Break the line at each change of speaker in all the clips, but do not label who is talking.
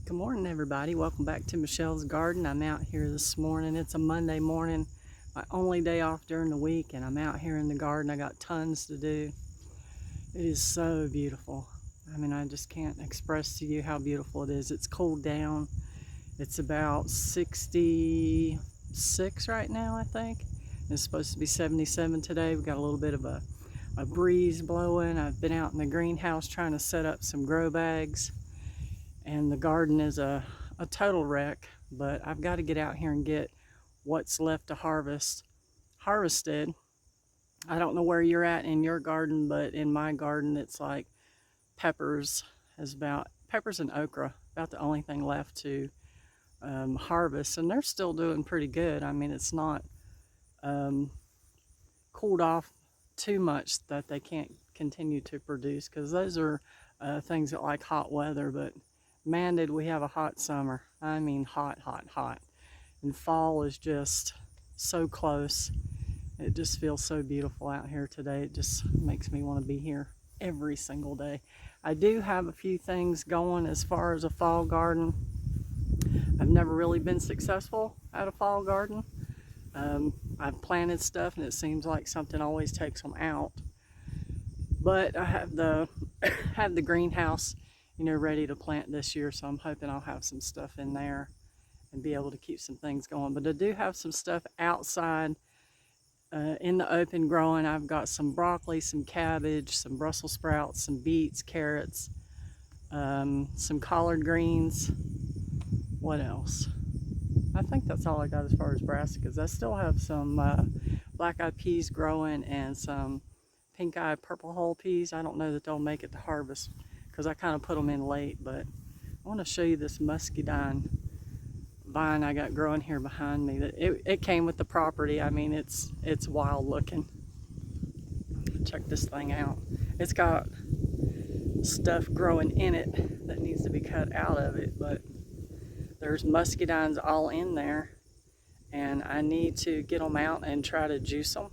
Good morning, everybody. Welcome back to Michelle's Garden. I'm out here this morning. It's a Monday morning, my only day off during the week, and I'm out here in the garden. I got tons to do. It is so beautiful. I mean, I just can't express to you how beautiful it is. It's cooled down. It's about 66 right now, I think. It's supposed to be 77 today. We got a little bit of a breeze blowing. I've been out in the greenhouse trying to set up some grow bags, and the garden is a total wreck, but I've got to get out here and get what's left to harvested. I don't know where you're at in your garden, but in my garden it's like peppers peppers and okra, about the only thing left to harvest, and they're still doing pretty good. I mean, it's not cooled off too much that they can't continue to produce, because those are things that like hot weather. But man, did we have a hot summer. I mean, hot, hot, hot. And fall is just so close. It just feels so beautiful out here today. It just makes me want to be here every single day. I do have a few things going as far as a fall garden. I've never really been successful at a fall garden. I've planted stuff and it seems like something always takes them out. But I have the have the greenhouse, ready to plant this year, so I'm hoping I'll have some stuff in there and be able to keep some things going. But I do have some stuff outside in the open growing. I've got some broccoli, some cabbage, some Brussels sprouts, some beets, carrots, some collard greens. What else? I think that's all I got as far as brassicas. I still have some black-eyed peas growing and some pink-eyed purple hull peas. I don't know that they'll make it to harvest because I kind of put them in late, but I want to show you this muscadine vine I got growing here behind me. It came with the property. I mean, it's wild looking. Check this thing out. It's got stuff growing in it that needs to be cut out of it, but there's muscadines all in there, and I need to get them out and try to juice them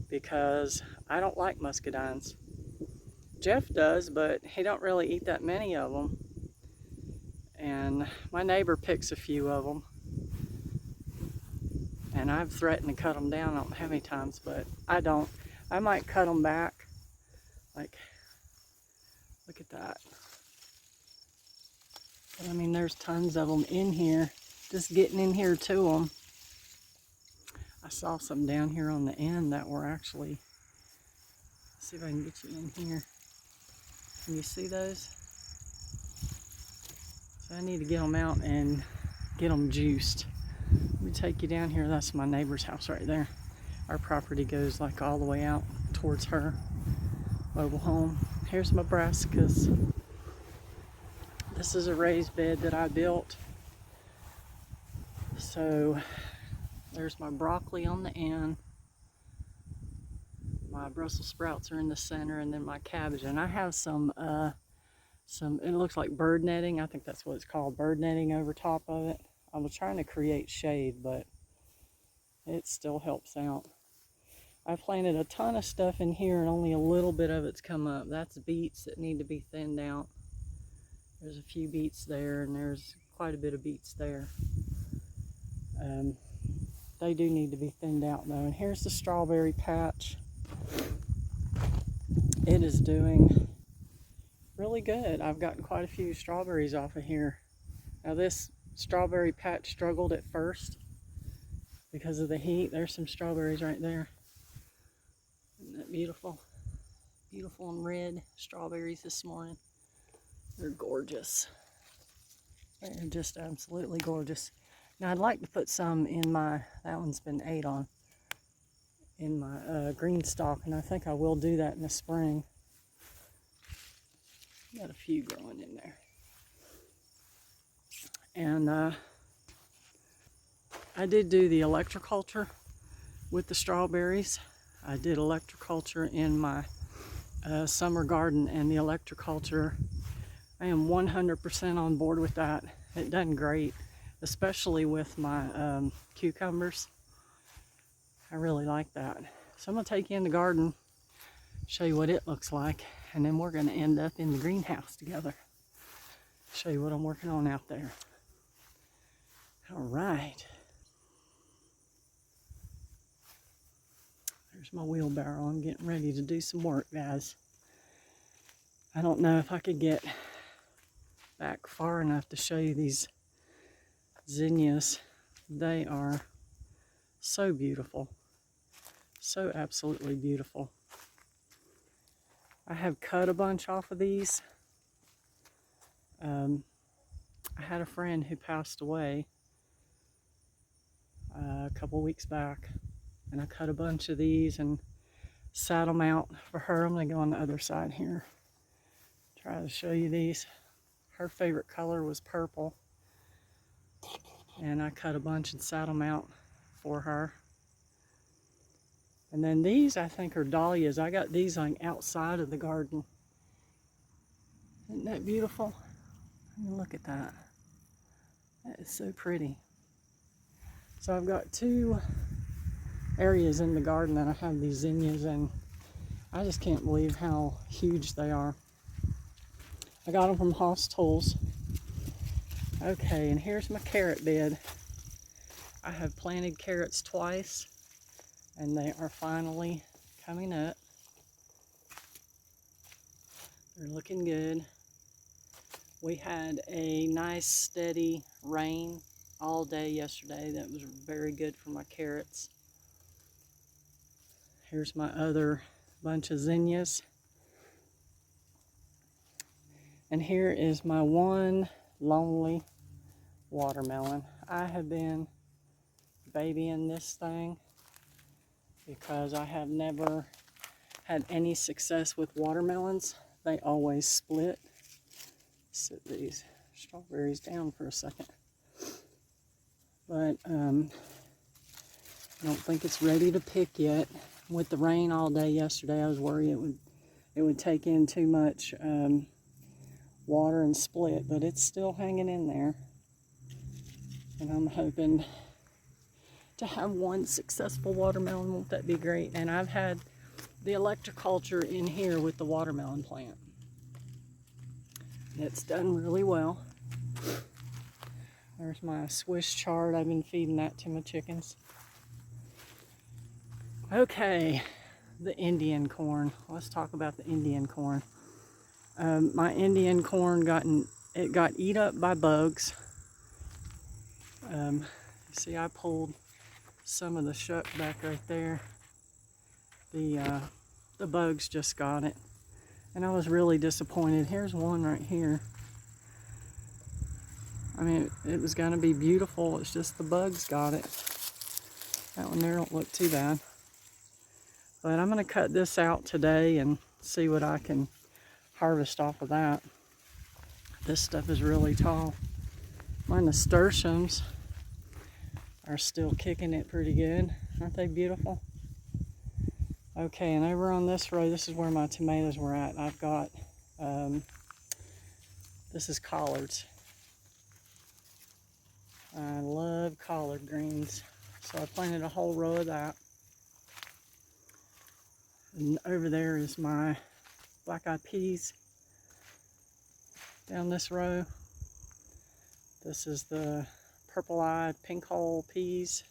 because I don't like muscadines. Jeff does, but he don't really eat that many of them. And my neighbor picks a few of them, and I've threatened to cut them down. I don't know how many times, but I don't. I might cut them back. Like, look at that. I mean, there's tons of them in here, just getting in here to them. I saw some down here on the end that were actually, let's see if I can get you in here. Can you see those? So I need to get them out and get them juiced. Let me take you down here. That's my neighbor's house right there. Our property goes like all the way out towards her mobile home. Here's my brassicas. This is a raised bed that I built. So there's my broccoli on the end. My Brussels sprouts are in the center, and then my cabbage. And I have some, it looks like bird netting. I think that's what it's called, bird netting over top of it. I was trying to create shade, but it still helps out. I planted a ton of stuff in here, and only a little bit of it's come up. That's beets that need to be thinned out. There's a few beets there, and there's quite a bit of beets there. They do need to be thinned out though. And here's the strawberry patch. It is doing really good. I've gotten quite a few strawberries off of here. Now this strawberry patch struggled at first because of the heat. There's some strawberries right there. Isn't that beautiful? Beautiful and red strawberries this morning. They're gorgeous. They're just absolutely gorgeous. Now I'd like to put some in my, that one's been ate on, in my green stalk, and I think I will do that in the spring. Got a few growing in there. And I did do the electroculture with the strawberries. I did electroculture in my summer garden, and the electroculture, I am 100% on board with that. It done great, especially with my cucumbers. I really like that. So I'm gonna take you in the garden, show you what it looks like, and then we're gonna end up in the greenhouse together. Show you what I'm working on out there. All right. There's my wheelbarrow. I'm getting ready to do some work, guys. I don't know if I could get back far enough to show you these zinnias. They are so beautiful. So absolutely beautiful. I have cut a bunch off of these. I had a friend who passed away a couple weeks back, and I cut a bunch of these and sat them out for her. I'm going to go on the other side here. Try to show you these. Her favorite color was purple, and I cut a bunch and sat them out for her. And then these, I think, are dahlias. I got these on outside of the garden. Isn't that beautiful? I mean, look at that. That is so pretty. So I've got two areas in the garden that I have these zinnias in. I just can't believe how huge they are. I got them from Hoss Tools. Okay, and here's my carrot bed. I have planted carrots twice, and they are finally coming up. They're looking good. We had a nice steady rain all day yesterday. That was very good for my carrots. Here's my other bunch of zinnias. And here is my one lonely watermelon. I have been babying this thing because I have never had any success with watermelons. They always split. Sit these strawberries down for a second. But I don't think it's ready to pick yet. With the rain all day yesterday, I was worried it would take in too much water and split, but it's still hanging in there. And I'm hoping to have one successful watermelon. Won't that be great? And I've had the electroculture in here with the watermelon plant. It's done really well. There's my Swiss chard. I've been feeding that to my chickens. Okay, the Indian corn. Let's talk about the Indian corn. My Indian corn got eat up by bugs. You see, I pulled some of the shuck back right there. The bugs just got it, and I was really disappointed. Here's one right here. I mean, it was going to be beautiful. It's just the bugs got it. That one there don't look too bad. But I'm going to cut this out today and see what I can harvest off of that. This stuff is really tall. My nasturtiums are still kicking it pretty good. Aren't they beautiful? Okay, and over on this row, this is where my tomatoes were at. I've got, this is collards. I love collard greens. So I planted a whole row of that. And over there is my black-eyed peas. Down this row, this is the purple-eyed pink hull peas.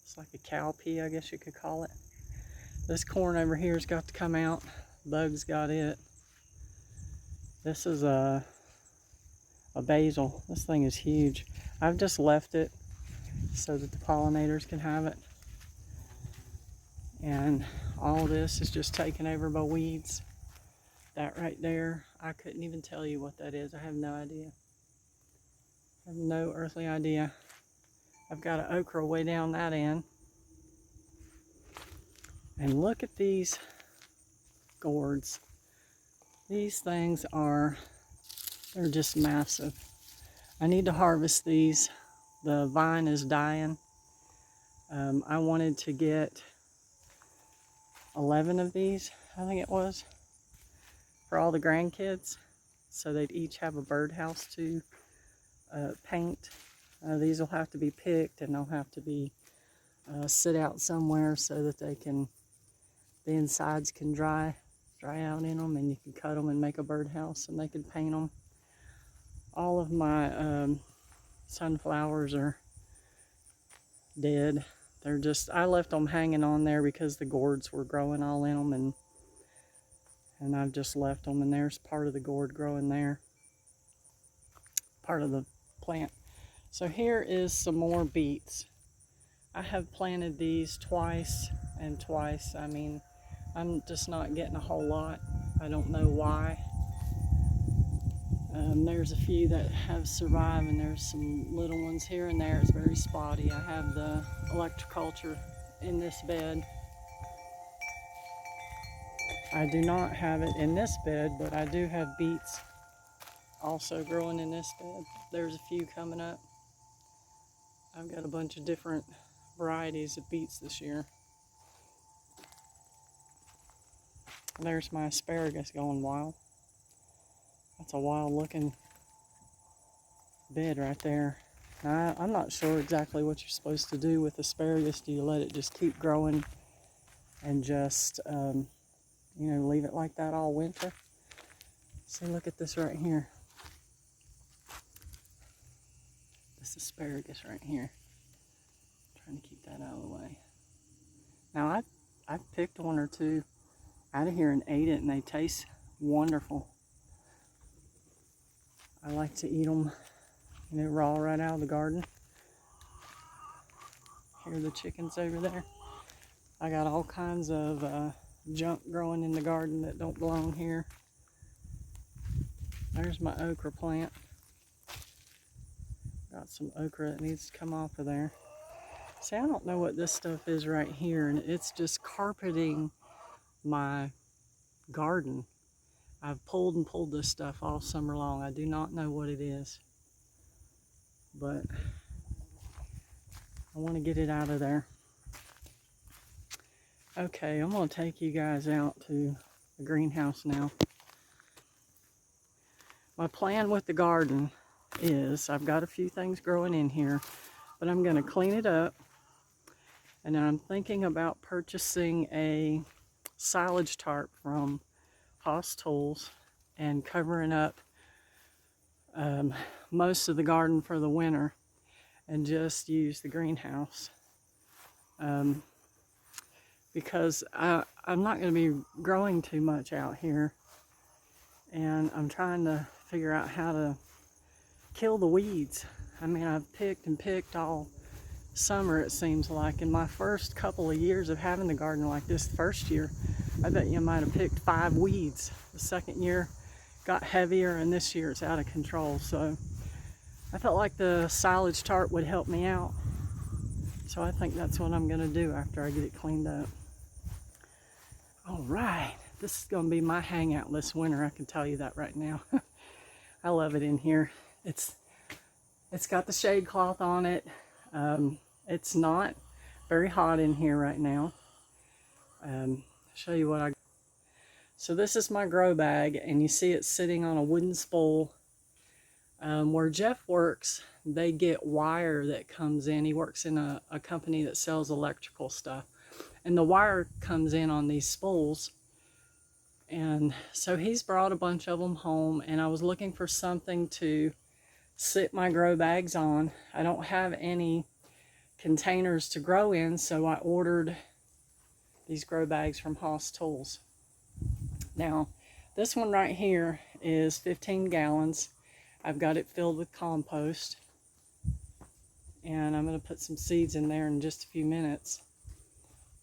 It's like a cow pea, I guess you could call it. This corn over here has got to come out. Bugs got it. This is a basil. This thing is huge. I've just left it so that the pollinators can have it. And all this is just taken over by weeds. That right there, I couldn't even tell you what that is. I have no idea. I have no earthly idea. I've got an okra way down that end. And look at these gourds. These things they're just massive. I need to harvest these. The vine is dying. I wanted to get 11 of these, I think it was, for all the grandkids, so they'd each have a birdhouse to paint. These will have to be picked, and they'll have to be sit out somewhere so that the insides can dry out in them, and you can cut them and make a birdhouse, and they can paint them. All of my sunflowers are dead. They're just, I left them hanging on there because the gourds were growing all in them, and I've just left them, and there's part of the gourd growing there, part of the plant. So here is some more beets. I have planted these twice and twice. I mean, I'm just not getting a whole lot. I don't know why. There's a few that have survived, and there's some little ones here and there. It's very spotty. I have the electroculture in this bed. I do not have it in this bed, but I do have beets also growing in this bed. There's a few coming up. I've got a bunch of different varieties of beets this year. There's my asparagus going wild. That's a wild looking bed right there. Now, I'm not sure exactly what you're supposed to do with asparagus. Do you let it just keep growing and just, leave it like that all winter? See, look at this right here. This asparagus right here. I'm trying to keep that out of the way. Now, I've picked one or two out of here and ate it, and they taste wonderful. I like to eat them, raw right out of the garden. Here are the chickens over there. I got all kinds of junk growing in the garden that don't belong here. There's my okra plant. Got some okra that needs to come off of there. See, I don't know what this stuff is right here, and it's just carpeting my garden. I've pulled and pulled this stuff all summer long. I do not know what it is, but I want to get it out of there. Okay, I'm going to take you guys out to the greenhouse now. My plan with the garden is I've got a few things growing in here, but I'm going to clean it up, and then I'm thinking about purchasing a silage tarp from Haas Tools and covering up most of the garden for the winter and just use the greenhouse, because I'm not going to be growing too much out here, and I'm trying to figure out how to kill the weeds. I mean, I've picked and picked all summer, it seems like. In my first couple of years of having the garden like this, the first year, I bet you might have picked 5 weeds. The second year got heavier, and this year it's out of control. So I felt like the silage tarp would help me out. So I think that's what I'm going to do after I get it cleaned up. All right, this is going to be my hangout this winter, I can tell you that right now. I love it in here. It's got the shade cloth on it. It's not very hot in here right now. Show you what I... So this is my grow bag, and you see it's sitting on a wooden spool. Where Jeff works, they get wire that comes in. He works in a company that sells electrical stuff, and the wire comes in on these spools. And so he's brought a bunch of them home, and I was looking for something to sit my grow bags on. I don't have any containers to grow in, so I ordered these grow bags from Haas Tools. Now, this one right here is 15 gallons. I've got it filled with compost, and I'm going to put some seeds in there in just a few minutes.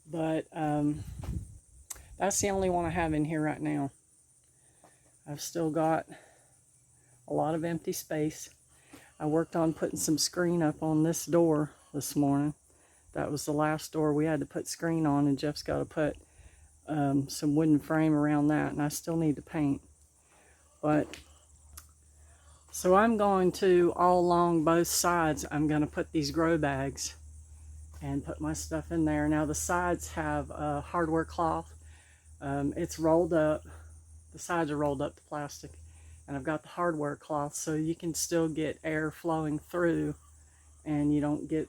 But that's the only one I have in here right now. I've still got a lot of empty space. I worked on putting some screen up on this door this morning. That was the last door we had to put screen on, and Jeff's got to put some wooden frame around that, and I still need to paint. But so I'm going to, all along both sides, I'm going to put these grow bags and put my stuff in there. Now the sides have a hardware cloth. It's rolled up. The sides are rolled up to plastic, and I've got the hardware cloth so you can still get air flowing through, and you don't get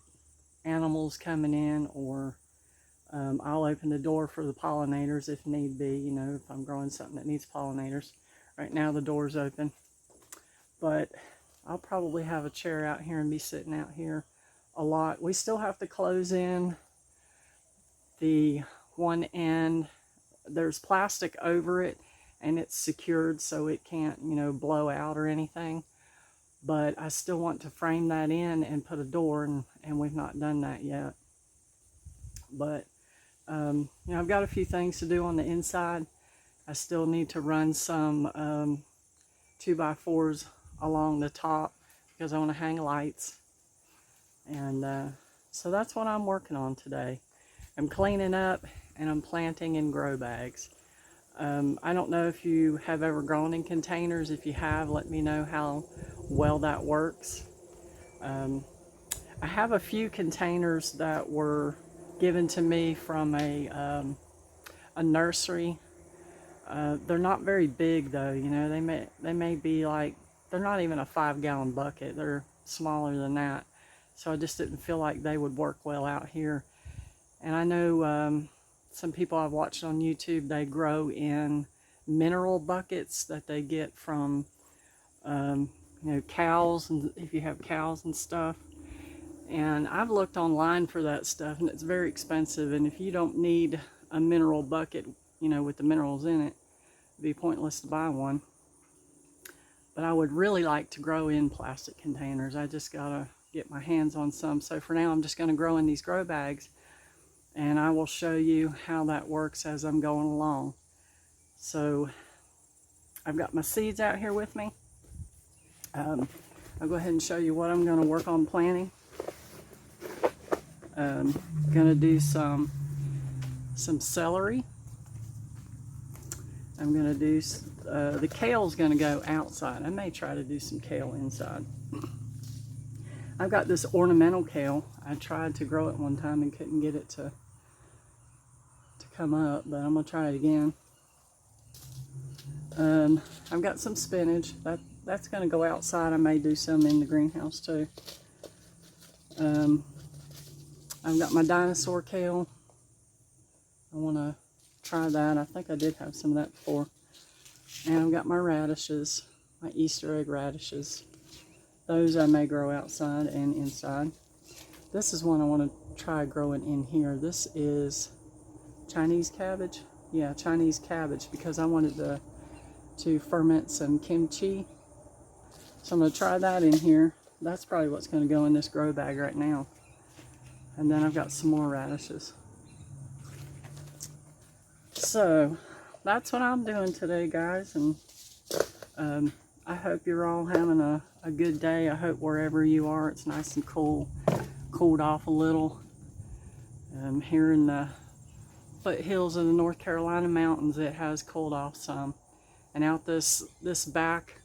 animals coming in, or I'll open the door for the pollinators if need be, if I'm growing something that needs pollinators. Right now the door's open. But I'll probably have a chair out here and be sitting out here a lot. We still have to close in the one end. There's plastic over it and it's secured so it can't, you know, blow out or anything. But I still want to frame that in and put a door, and we've not done that yet. But, you know, I've got a few things to do on the inside. I still need to run some 2x4s along the top because I want to hang lights. And so that's what I'm working on today. I'm cleaning up and I'm planting in grow bags. I don't know if you have ever grown in containers. If you have, let me know how well that works. I have a few containers that were given to me from a nursery. They're not very big though, you know, they may be like, they're not even a 5-gallon bucket. They're smaller than that. So I just didn't feel like they would work well out here. And I know some people I've watched on YouTube, they grow in mineral buckets that they get from, you know, cows, and if you have cows and stuff. And I've looked online for that stuff, and it's very expensive. And if you don't need a mineral bucket, you know, with the minerals in it, it'd be pointless to buy one. But I would really like to grow in plastic containers. I just gotta get my hands on some. So for now, I'm just gonna grow in these grow bags, and I will show you how that works as I'm going along. So I've got my seeds out here with me. I'll go ahead and show you what I'm gonna work on planting. Gonna do some celery. I'm gonna do, the kale's gonna go outside. I may try to do some kale inside. I've got this ornamental kale. I tried to grow it one time and couldn't get it to come up, but I'm gonna try it again. I've got some spinach. That's gonna go outside. I may do some in the greenhouse too. I've got my dinosaur kale. I wanna try that. I think I did have some of that before. And I've got my radishes, my Easter egg radishes. Those I may grow outside and inside. This is one I want to try growing in here. This is Chinese cabbage. Yeah, Chinese cabbage, because I wanted to ferment some kimchi. So I'm going to try that in here. That's probably what's going to go in this grow bag right now. And then I've got some more radishes. So that's what I'm doing today, guys. And I hope you're all having a good day. I hope wherever you are, it's nice and cool. Cooled off a little. Here in the foothills of the North Carolina mountains, it has cooled off some. And out this back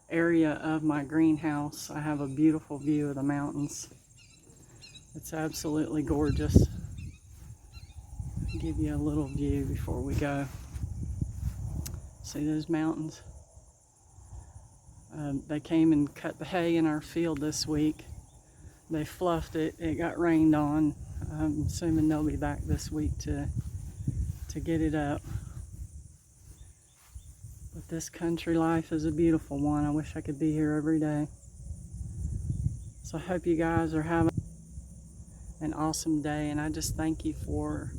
area of my greenhouse, I have a beautiful view of the mountains. It's absolutely gorgeous. I'll give you a little view before we go. See those mountains? They came and cut the hay in our field this week. They fluffed it. It got rained on. I'm assuming they'll be back this week to get it up. But this country life is a beautiful one. I wish I could be here every day. So I hope you guys are having an awesome day, and I just thank you for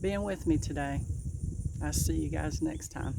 being with me today. I'll see you guys next time.